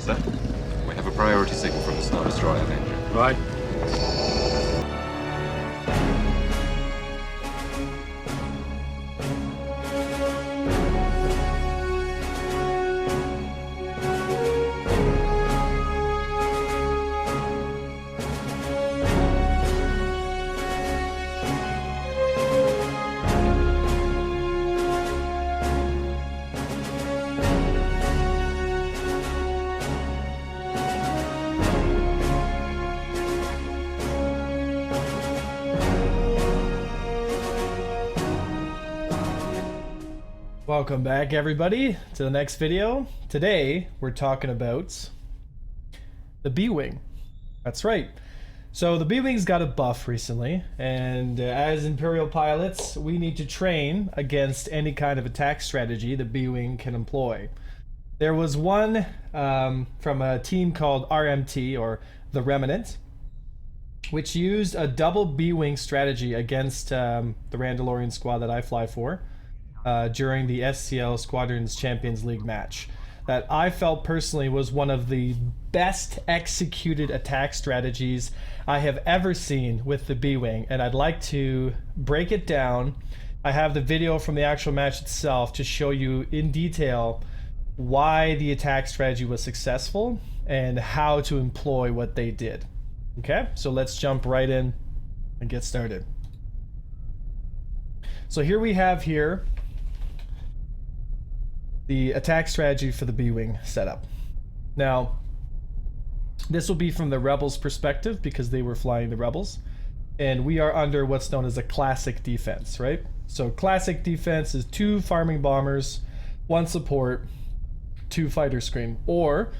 Master. We have a priority signal from the Star Destroyer, Avenger. Right. Welcome back, everybody, to the next video. Today we're talking about the B-Wing. That's right. So the B-Wing's got a buff recently, and as Imperial pilots we need to train against any kind of attack strategy the B-Wing can employ. There was one from a team called RMT, or the Remnant, which used a double B-Wing strategy against the Randalorian squad that I fly for. During the SCL Squadrons Champions League match, that I felt personally was one of the best executed attack strategies I have ever seen with the B-Wing, and I'd like to break it down. I have the video from the actual match itself to show you in detail why the attack strategy was successful and how to employ what they did. Okay, so let's jump right in and get started. So here we have the attack strategy for the B-Wing setup. Now, this will be from the Rebels' perspective because they were flying the Rebels, and we are under what's known as a classic defense, right? So classic defense is 2 farming bombers, 1 support, 2 fighter screen, or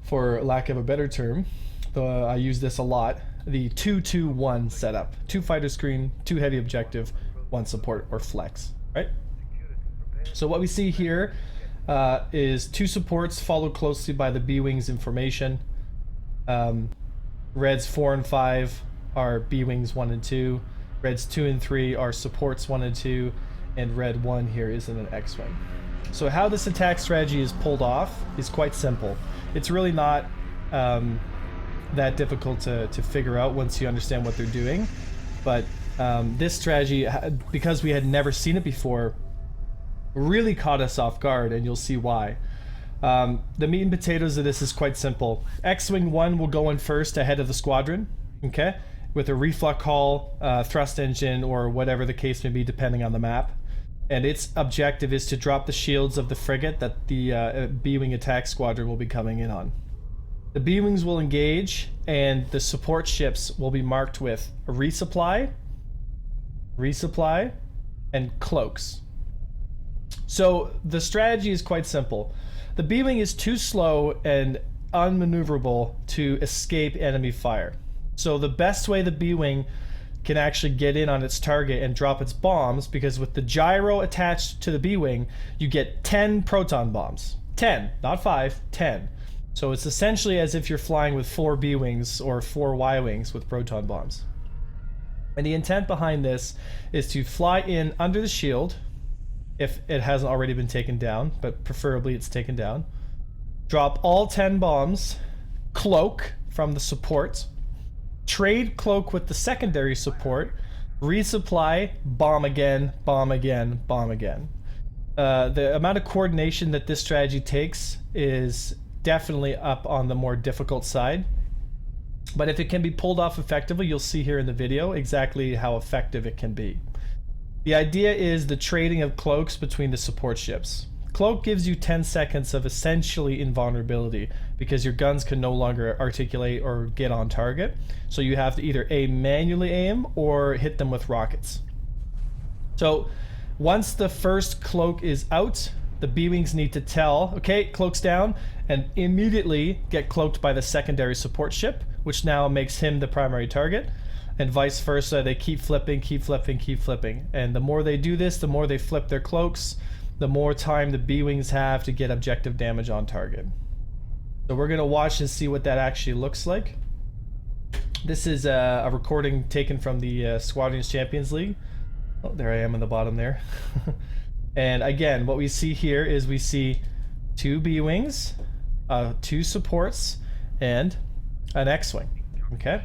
for lack of a better term, I use this a lot, the 2-2-1 setup. 2 fighter screen, 2 heavy objective, 1 support or flex, right? So what we see here is 2 supports followed closely by the B-Wings information. Reds 4 and 5 are B-Wings 1 and 2. Reds 2 and 3 are supports 1 and 2. And red 1 here is in an X-Wing. So how this attack strategy is pulled off is quite simple. It's really not that difficult to figure out once you understand what they're doing. But this strategy, because we had never seen it before, really caught us off guard, and you'll see why. The meat and potatoes of this is quite simple. X-Wing 1 will go in first ahead of the squadron, okay, with a reflux hull, thrust engine, or whatever the case may be depending on the map. And its objective is to drop the shields of the frigate that the B-Wing attack squadron will be coming in on. The B-Wings will engage, and the support ships will be marked with a resupply, and cloaks. So the strategy is quite simple. The B-Wing is too slow and unmaneuverable to escape enemy fire. So the best way the B-Wing can actually get in on its target and drop its bombs, because with the gyro attached to the B-Wing, you get 10 proton bombs. 10, not 5, 10. So it's essentially as if you're flying with 4 B-Wings or 4 Y-Wings with proton bombs. And the intent behind this is to fly in under the shield, if it hasn't already been taken down, but preferably it's taken down. Drop all 10 bombs, cloak from the support, trade cloak with the secondary support, resupply, bomb again, bomb again, bomb again. The amount of coordination that this strategy takes is definitely up on the more difficult side. But if it can be pulled off effectively, you'll see here in the video exactly how effective it can be. The idea is the trading of cloaks between the support ships. Cloak gives you 10 seconds of essentially invulnerability because your guns can no longer articulate or get on target. So you have to either manually aim or hit them with rockets. So once the first cloak is out, the B-Wings need to tell, okay, cloak's down, and immediately get cloaked by the secondary support ship, which now makes him the primary target. And vice versa, they keep flipping, keep flipping, keep flipping. And the more they do this, the more they flip their cloaks, the more time the B-Wings have to get objective damage on target. So we're going to watch and see what that actually looks like. This is a recording taken from the Squadrons Champions League. Oh, there I am in the bottom there. And again, what we see here is we see 2 B-Wings 2 supports, and an X-Wing. Okay?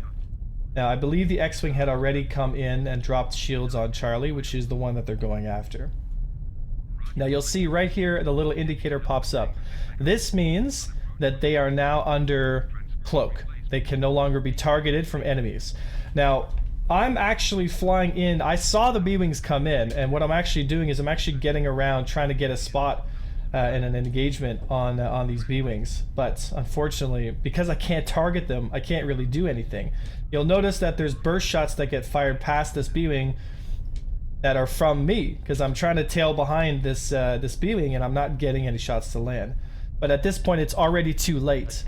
Now, I believe the X-Wing had already come in and dropped shields on Charlie, which is the one that they're going after. Now, you'll see right here, the little indicator pops up. This means that they are now under cloak. They can no longer be targeted from enemies. Now, I'm actually flying in. I saw the B-Wings come in, and what I'm actually doing is I'm actually getting around trying to get a spot and an engagement on these B-Wings. But unfortunately, because I can't target them, I can't really do anything. You'll notice that there's burst shots that get fired past this B-Wing that are from me, because I'm trying to tail behind this this B-Wing and I'm not getting any shots to land. But at this point, it's already too late.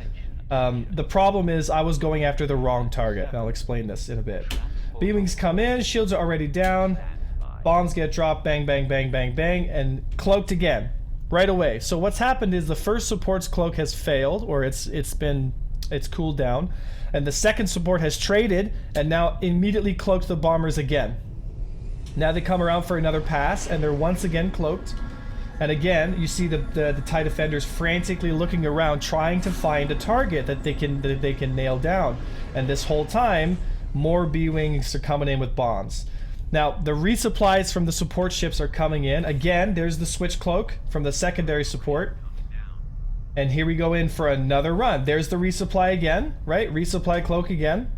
The problem is I was going after the wrong target, and I'll explain this in a bit. B-Wings come in, shields are already down, bombs get dropped, bang, bang, bang, bang, bang, and cloaked again, right away. So what's happened is the first support's cloak has failed, or it's cooled down, and the second support has traded and now immediately cloaked the bombers again. Now they come around for another pass, and they're once again cloaked. And again, you see the TIE defenders frantically looking around, trying to find a target that they can nail down. And this whole time, more B-Wings are coming in with bombs. Now, the resupplies from the support ships are coming in. Again, there's the switch cloak from the secondary support. And here we go in for another run. There's the resupply again, right? Resupply cloak again.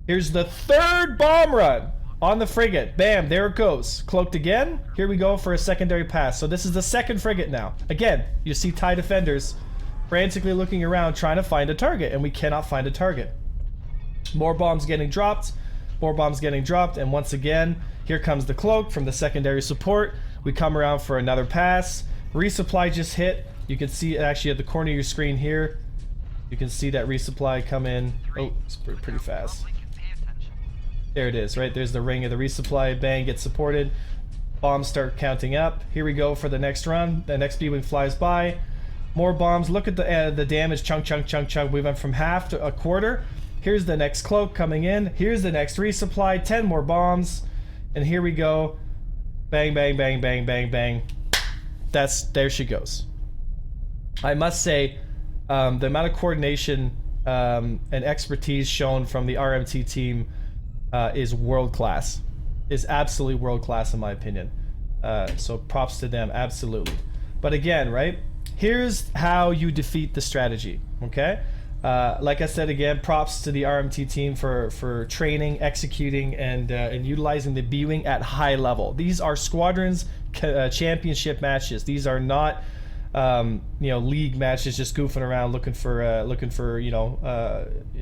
Here's the third bomb run on the frigate. Bam, there it goes. Cloaked again. Here we go for a secondary pass. So this is the second frigate now. Again, you see TIE defenders frantically looking around trying to find a target, and we cannot find a target. More bombs getting dropped. More bombs getting dropped, and once again, here comes the cloak from the secondary support. We come around for another pass. Resupply just hit. You can see it actually at the corner of your screen here. You can see that resupply come in. Oh, it's pretty fast. There it is, right? There's the ring of the resupply. Bang, gets supported. Bombs start counting up. Here we go for the next run. The next B-Wing flies by. More bombs. Look at the damage. Chunk, chunk, chunk, chunk. We went from half to a quarter. Here's the next cloak coming in. Here's the next resupply. 10 more bombs. And here we go. Bang, bang, bang, bang, bang, bang. There she goes. I must say, the amount of coordination and expertise shown from the RMT team is world class. Is absolutely world class in my opinion. So props to them, absolutely. But again, right? Here's how you defeat the strategy, okay? Like I said again, props to the RMT team for training, executing, and utilizing the B-Wing at high level. These are squadrons championship matches. These are not league matches just goofing around looking for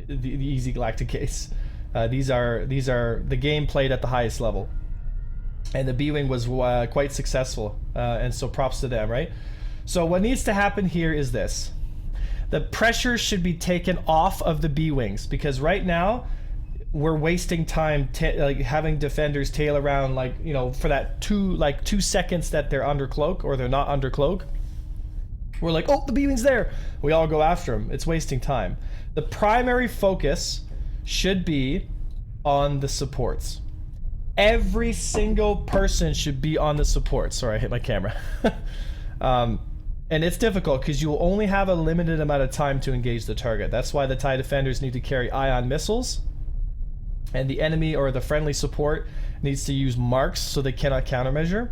the easy galactic case. These are the game played at the highest level, and the B-Wing was quite successful, and so props to them, right? So what needs to happen here is this. The pressure should be taken off of the B-Wings, because right now we're wasting time having defenders tail around for that 2 seconds that they're under cloak or they're not under cloak. We're like, oh, the B-Wing's there. We all go after him. It's wasting time. The primary focus should be on the supports. Every single person should be on the supports. Sorry, I hit my camera. And it's difficult because you'll only have a limited amount of time to engage the target. That's why the TIE defenders need to carry ion missiles, and the enemy or the friendly support needs to use marks so they cannot countermeasure,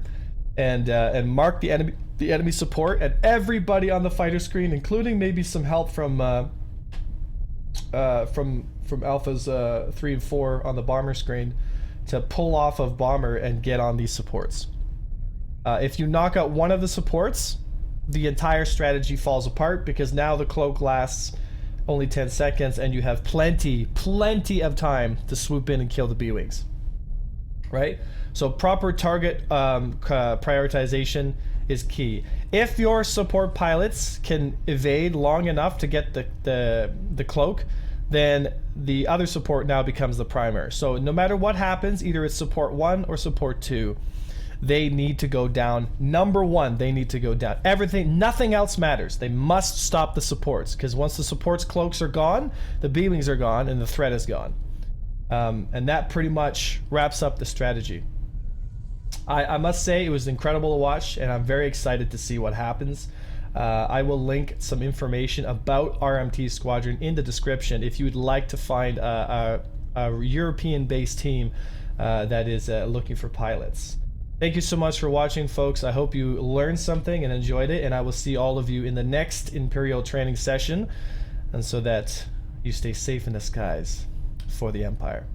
and mark the enemy support, and everybody on the fighter screen, including maybe some help from Alphas 3 and 4 on the bomber screen, to pull off of bomber and get on these supports. If you knock out one of the supports, the entire strategy falls apart, because now the cloak lasts only 10 seconds and you have plenty of time to swoop in and kill the B-Wings, right? So proper target prioritization is key. If your support pilots can evade long enough to get the cloak, then the other support now becomes the primary. So no matter what happens, either it's support 1 or support 2, they need to go down. Number 1, they need to go down. Nothing else matters. They must stop the supports, because once the supports cloaks are gone, the B-Wings are gone and the threat is gone. And that pretty much wraps up the strategy. I must say it was incredible to watch, and I'm very excited to see what happens. I will link some information about RMT Squadron in the description if you would like to find a European-based team that is looking for pilots. Thank you so much for watching, folks. I hope you learned something and enjoyed it, and I will see all of you in the next Imperial training session, and so that you stay safe in the skies for the Empire.